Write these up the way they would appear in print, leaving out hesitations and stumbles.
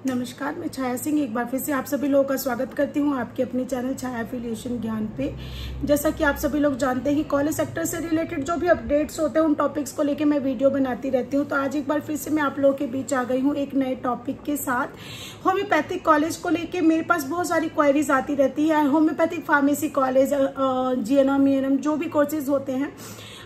नमस्कार, मैं छाया सिंह एक बार फिर से आप सभी लोगों का स्वागत करती हूं आपके अपने चैनल छाया एफिलिएशन ज्ञान पे। जैसा कि आप सभी लोग जानते हैं, कॉलेज सेक्टर से रिलेटेड जो भी अपडेट्स होते हैं उन टॉपिक्स को लेके मैं वीडियो बनाती रहती हूं। तो आज एक बार फिर से मैं आप लोगों के बीच आ गई हूं एक नए टॉपिक के साथ। होम्योपैथिक कॉलेज को लेके मेरे पास बहुत सारी क्वायरीज आती रहती है। Homeopathic pharmacy college, GNM, ENM जो भी कोर्सेज होते हैं,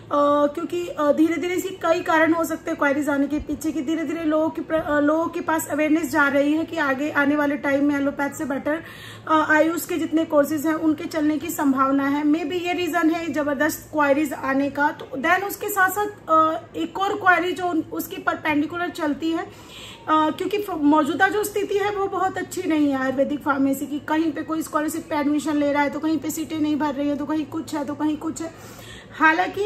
क्योंकि धीरे धीरे इसकी कई कारण हो सकते हैं क्वायरीज आने के पीछे कि धीरे धीरे लोगों के पास अवेयरनेस जा रही है कि आगे आने वाले टाइम में एलोपैथ से बेटर आयुष के जितने कोर्सेज हैं उनके चलने की संभावना है। मे बी ये रीजन है जबरदस्त क्वायरीज आने का। तो देन उसके साथ साथ एक और क्वायरी जो उसकी परपेंडिकुलर चलती है, क्योंकि मौजूदा जो स्थिति है वो बहुत अच्छी नहीं है आयुर्वेदिक फार्मेसी की। कहीं पे कोई स्कॉलरशिप पे एडमिशन ले रहा है तो कहीं पे सीटें नहीं भर रही है, तो कहीं कुछ है तो कहीं कुछ है। हालांकि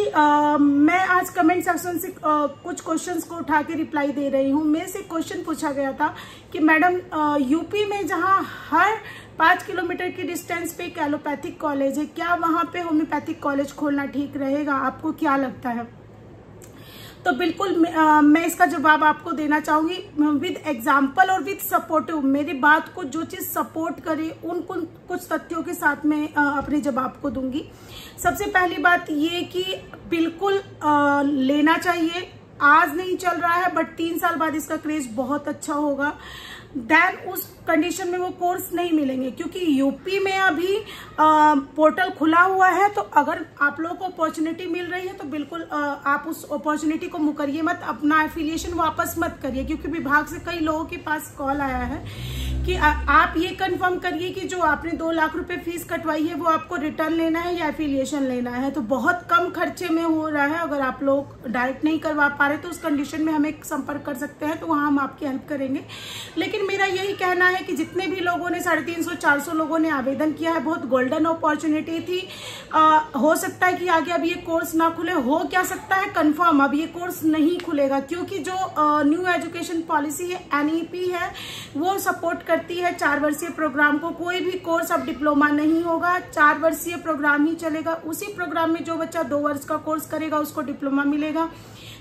मैं आज कमेंट सेक्शन से कुछ क्वेश्चंस को उठा के रिप्लाई दे रही हूँ। मेरे से क्वेश्चन पूछा गया था कि मैडम, यूपी में जहाँ हर 5 किलोमीटर की डिस्टेंस पे एक एलोपैथिक कॉलेज है, क्या वहाँ पे होम्योपैथिक कॉलेज खोलना ठीक रहेगा? आपको क्या लगता है? तो बिल्कुल मैं इसका जवाब आपको देना चाहूंगी विद एग्जाम्पल और विद सपोर्टिव। मेरी बात को जो चीज सपोर्ट करे उन कुछ तथ्यों के साथ मैं अपने जवाब को दूंगी। सबसे पहली बात ये कि बिल्कुल लेना चाहिए। आज नहीं चल रहा है बट 3 साल बाद इसका क्रेज बहुत अच्छा होगा। देन उस कंडीशन में वो कोर्स नहीं मिलेंगे, क्योंकि यूपी में अभी पोर्टल खुला हुआ है। तो अगर आप लोगों को अपॉर्चुनिटी मिल रही है तो बिल्कुल आप उस अपॉर्चुनिटी को मुकरिए मत, अपना एफिलिएशन वापस मत करिए। क्योंकि विभाग से कई लोगों के पास कॉल आया है कि आप ये कंफर्म करिए कि जो आपने 2 लाख रुपए फीस कटवाई है वो आपको रिटर्न लेना है या एफिलिएशन लेना है। तो बहुत कम खर्चे में हो रहा है। अगर आप लोग डायरेक्ट नहीं करवा पा रहे तो उस कंडीशन में हमें संपर्क कर सकते हैं, तो वहां हम आपकी हेल्प करेंगे। लेकिन मेरा यही कहना है कि जितने भी लोगों ने 350-400 लोगों ने आवेदन किया है, बहुत गोल्डन अपॉर्चुनिटी थी। हो सकता है कि आगे अब ये कोर्स ना खुले, हो क्या सकता है कंफर्म अब ये कोर्स नहीं खुलेगा, क्योंकि जो न्यू एजुकेशन पॉलिसी है, एनईपी है, वो सपोर्ट करती है 4 वर्षीय प्रोग्राम को। कोई भी कोर्स अब डिप्लोमा नहीं होगा, 4 वर्षीय प्रोग्राम ही चलेगा। उसी प्रोग्राम में जो बच्चा 2 वर्ष का कोर्स करेगा उसको डिप्लोमा मिलेगा,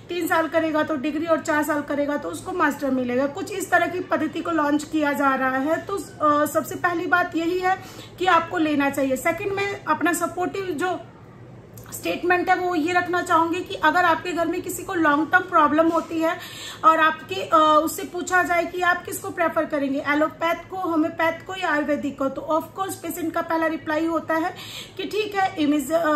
3 साल करेगा तो डिग्री और 4 साल करेगा तो उसको मास्टर मिलेगा। कुछ इस तरह की पद्धति को लॉन्च किया जा रहा है। तो सबसे पहली बात यही है कि आपको लेना चाहिए। सेकंड में अपना सपोर्टिव जो स्टेटमेंट है वो ये रखना चाहूंगी कि अगर आपके घर में किसी को लॉन्ग टर्म प्रॉब्लम होती है और आपके उससे पूछा जाए कि आप किसको प्रेफर करेंगे, एलोपैथ को, होम्योपैथ को या आयुर्वेदिक को, तो ऑफ कोर्स पेशेंट का पहला रिप्लाई होता है कि ठीक है,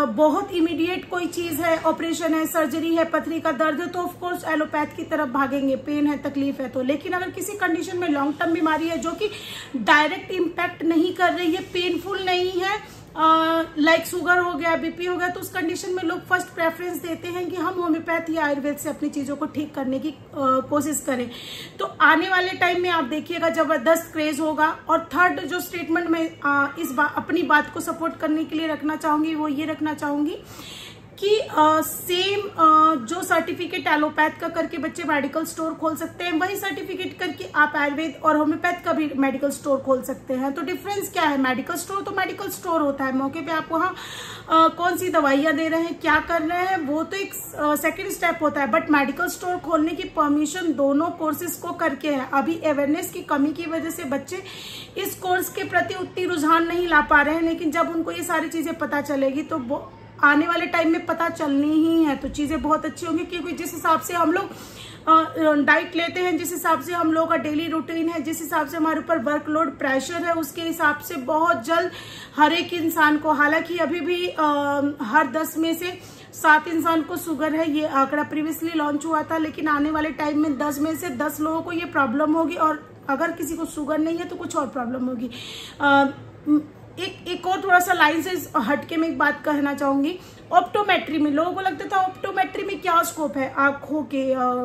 बहुत इमीडिएट कोई चीज है, ऑपरेशन है, सर्जरी है, पथरी का दर्द है, तो ऑफ कोर्स एलोपैथ की तरफ भागेंगे, पेन है, तकलीफ है तो। लेकिन अगर किसी कंडीशन में लॉन्ग टर्म बीमारी है जो कि डायरेक्ट इम्पैक्ट नहीं कर रही है, पेनफुल नहीं है, लाइक शुगर हो गया, बीपी हो गया, तो उस कंडीशन में लोग फर्स्ट प्रेफरेंस देते हैं कि हम होम्योपैथ या आयुर्वेद से अपनी चीजों को ठीक करने की कोशिश करें। तो आने वाले टाइम में आप देखिएगा जबरदस्त क्रेज होगा। और थर्ड जो स्टेटमेंट मैं अपनी बात को सपोर्ट करने के लिए रखना चाहूंगी वो ये रखना चाहूंगी कि सेम जो सर्टिफिकेट एलोपैथ का करके बच्चे मेडिकल स्टोर खोल सकते हैं, वही सर्टिफिकेट करके आप आयुर्वेद और होम्योपैथ का भी मेडिकल स्टोर खोल सकते हैं। तो डिफरेंस क्या है? मेडिकल स्टोर तो मेडिकल स्टोर होता है, मौके पे आप वहाँ कौन सी दवाइयां दे रहे हैं, क्या कर रहे हैं, वो तो एक सेकेंड स्टेप होता है। बट मेडिकल स्टोर खोलने की परमिशन दोनों कोर्सेज को करके है। अभी अवेयरनेस की कमी की वजह से बच्चे इस कोर्स के प्रति उतनी रुझान नहीं ला पा रहे हैं, लेकिन जब उनको ये सारी चीजें पता चलेगी तो आने वाले टाइम में पता चलनी ही है, तो चीजें बहुत अच्छी होंगी। क्योंकि जिस हिसाब से हम लोग डाइट लेते हैं, जिस हिसाब से हम लोग का डेली रूटीन है, जिस हिसाब से हमारे ऊपर वर्कलोड प्रेशर है, उसके हिसाब से बहुत जल्द हर एक इंसान को, हालांकि अभी भी हर 10 में से 7 इंसान को शुगर है, ये आंकड़ा प्रीवियसली लॉन्च हुआ था, लेकिन आने वाले टाइम में 10 में से 10 लोगों को ये प्रॉब्लम होगी। और अगर किसी को शुगर नहीं है तो कुछ और प्रॉब्लम होगी। एक और थोड़ा सा लाइन से हटके मैं एक बात कहना चाहूंगी। ऑप्टोमेट्री में लोगों को लगता था ऑप्टोमेट्री में क्या स्कोप है आंखों के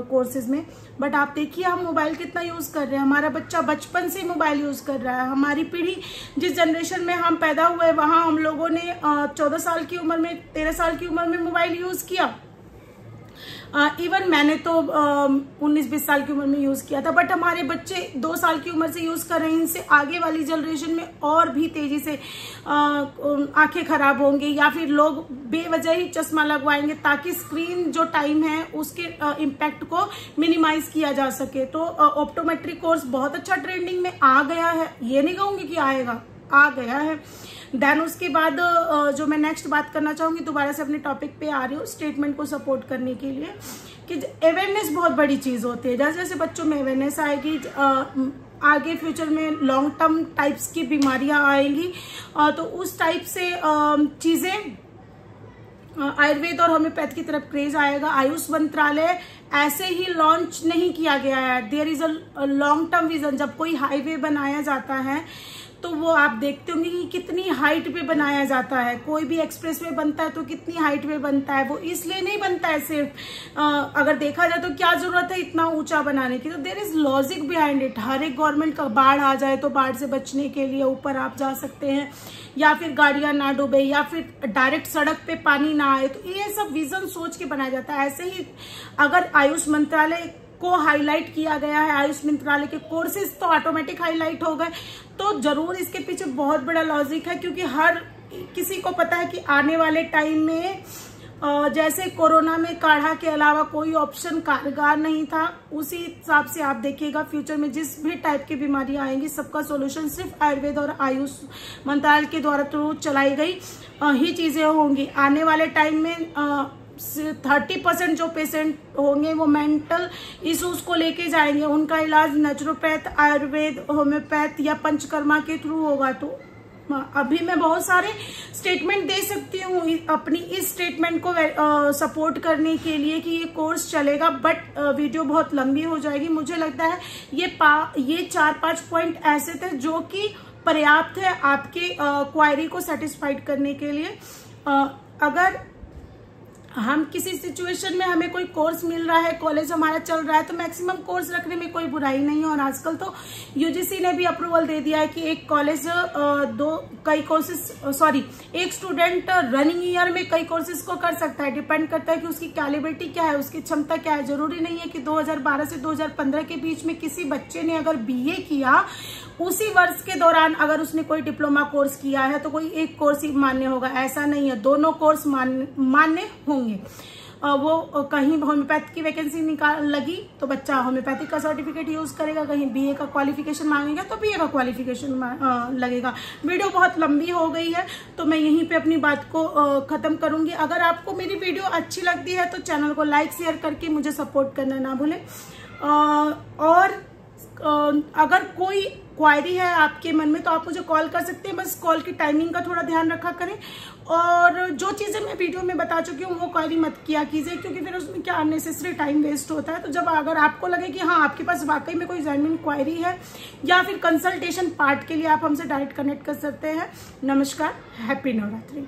कोर्सेज में, बट आप देखिए हम मोबाइल कितना यूज कर रहे हैं। हमारा बच्चा बचपन से मोबाइल यूज कर रहा है। हमारी पीढ़ी, जिस जनरेशन में हम पैदा हुए, वहां हम लोगों ने 14 साल की उम्र में, 13 साल की उम्र में मोबाइल यूज किया। इवन मैंने तो 19-20 साल की उम्र में यूज किया था, बट हमारे बच्चे 2 साल की उम्र से यूज कर रहे हैं। इनसे आगे वाली जनरेशन में और भी तेजी से आंखें खराब होंगी या फिर लोग बेवजह ही चश्मा लगवाएंगे, ताकि स्क्रीन जो टाइम है उसके इम्पैक्ट को मिनिमाइज किया जा सके। तो ऑप्टोमेट्री कोर्स बहुत अच्छा ट्रेंडिंग में आ गया है, ये नहीं कहूंगी कि आएगा, आ गया है। देन उसके बाद जो मैं नेक्स्ट बात करना चाहूंगी, दोबारा से अपने टॉपिक पे आ रही हूँ स्टेटमेंट को सपोर्ट करने के लिए, कि अवेयरनेस बहुत बड़ी चीज होती है। जैसे जैसे बच्चों में अवेयरनेस आएगी, आगे फ्यूचर में लॉन्ग टर्म टाइप्स की बीमारियां आएंगी, तो उस टाइप से चीजें आयुर्वेद और होम्योपैथ की तरफ क्रेज आएगा। आयुष मंत्रालय ऐसे ही लॉन्च नहीं किया गया है, there is a long term vision. जब कोई हाईवे बनाया जाता है तो वो आप देखते होंगे कि कितनी हाइट पे बनाया जाता है। कोई भी एक्सप्रेसवे बनता है तो कितनी हाइट पे बनता है, वो इसलिए नहीं बनता है सिर्फ अगर देखा जाए तो क्या जरूरत है इतना ऊंचा बनाने की, तो there is logic behind it. हर एक गवर्नमेंट का बाढ़ आ जाए तो बाढ़ से बचने के लिए ऊपर आप जा सकते हैं, या फिर गाड़ियां ना डूबे, या फिर डायरेक्ट सड़क पे पानी ना आए, तो ये सब विजन सोच के बनाया जाता है। ऐसे ही अगर आयुष मंत्रालय को हाईलाइट किया गया है, आयुष मंत्रालय के कोर्सेज तो ऑटोमेटिक हाईलाइट हो गए, तो जरूर इसके पीछे बहुत बड़ा लॉजिक है। क्योंकि हर किसी को पता है कि आने वाले टाइम में जैसे कोरोना में काढ़ा के अलावा कोई ऑप्शन कारगर नहीं था, उसी हिसाब से आप देखिएगा फ्यूचर में जिस भी टाइप की बीमारियां आएंगी सबका सॉल्यूशन सिर्फ आयुर्वेद और आयुष मंत्रालय के द्वारा थ्रू चलाई गई ही चीजें होंगी। आने वाले टाइम में 30% जो पेशेंट होंगे वो मेंटल इश्यूज को लेके जाएंगे, उनका इलाज नेचुरोपैथ, आयुर्वेद, होम्योपैथ या पंचकर्मा के थ्रू होगा। तो अभी मैं बहुत सारे स्टेटमेंट दे सकती हूँ अपनी इस स्टेटमेंट को सपोर्ट करने के लिए कि ये कोर्स चलेगा, बट वीडियो बहुत लंबी हो जाएगी। मुझे लगता है ये 4-5 पॉइंट ऐसे थे जो कि पर्याप्त है आपके क्वायरी को सेटिस्फाइड करने के लिए। अगर हम किसी सिचुएशन में हमें कोई कोर्स मिल रहा है, कॉलेज हमारा चल रहा है, तो मैक्सिमम कोर्स रखने में कोई बुराई नहीं है। और आजकल तो यूजीसी ने भी अप्रूवल दे दिया है कि एक कॉलेज एक स्टूडेंट रनिंग ईयर में कई कोर्सेज को कर सकता है। डिपेंड करता है कि उसकी कैलिब्रिटी क्या है, उसकी क्षमता क्या है। जरूरी नहीं है कि 2012 से 2015 के बीच में किसी बच्चे ने अगर बीए किया, उसी वर्ष के दौरान अगर उसने कोई डिप्लोमा कोर्स किया है तो कोई एक कोर्स ही मान्य होगा, ऐसा नहीं है। दोनों कोर्स मान्य होंगे। वो कहीं होम्योपैथ की वैकेंसी लगी तो बच्चा होम्योपैथिक का सर्टिफिकेट यूज करेगा, कहीं बीए का क्वालिफिकेशन मांगेगा तो बीए का क्वालिफिकेशन लगेगा। वीडियो बहुत लंबी हो गई है तो मैं यहीं पे अपनी बात को खत्म करूंगी। अगर आपको मेरी वीडियो अच्छी लगती है तो चैनल को लाइक शेयर करके मुझे सपोर्ट करना ना भूलें। और अगर कोई क्वायरी है आपके मन में तो आप मुझे कॉल कर सकते हैं, बस कॉल की टाइमिंग का थोड़ा ध्यान रखा करें। और जो चीजें मैं वीडियो में बता चुकी हूँ वो क्वायरी मत किया कीजिए, क्योंकि फिर उसमें क्या अननेसेसरी टाइम वेस्ट होता है। तो जब अगर आपको लगे कि हाँ आपके पास वाकई में कोई जेन्युइन क्वायरी है या फिर कंसल्टेशन पार्ट के लिए आप हमसे डायरेक्ट कनेक्ट कर सकते हैं। नमस्कार, हैप्पी नवरात्रि।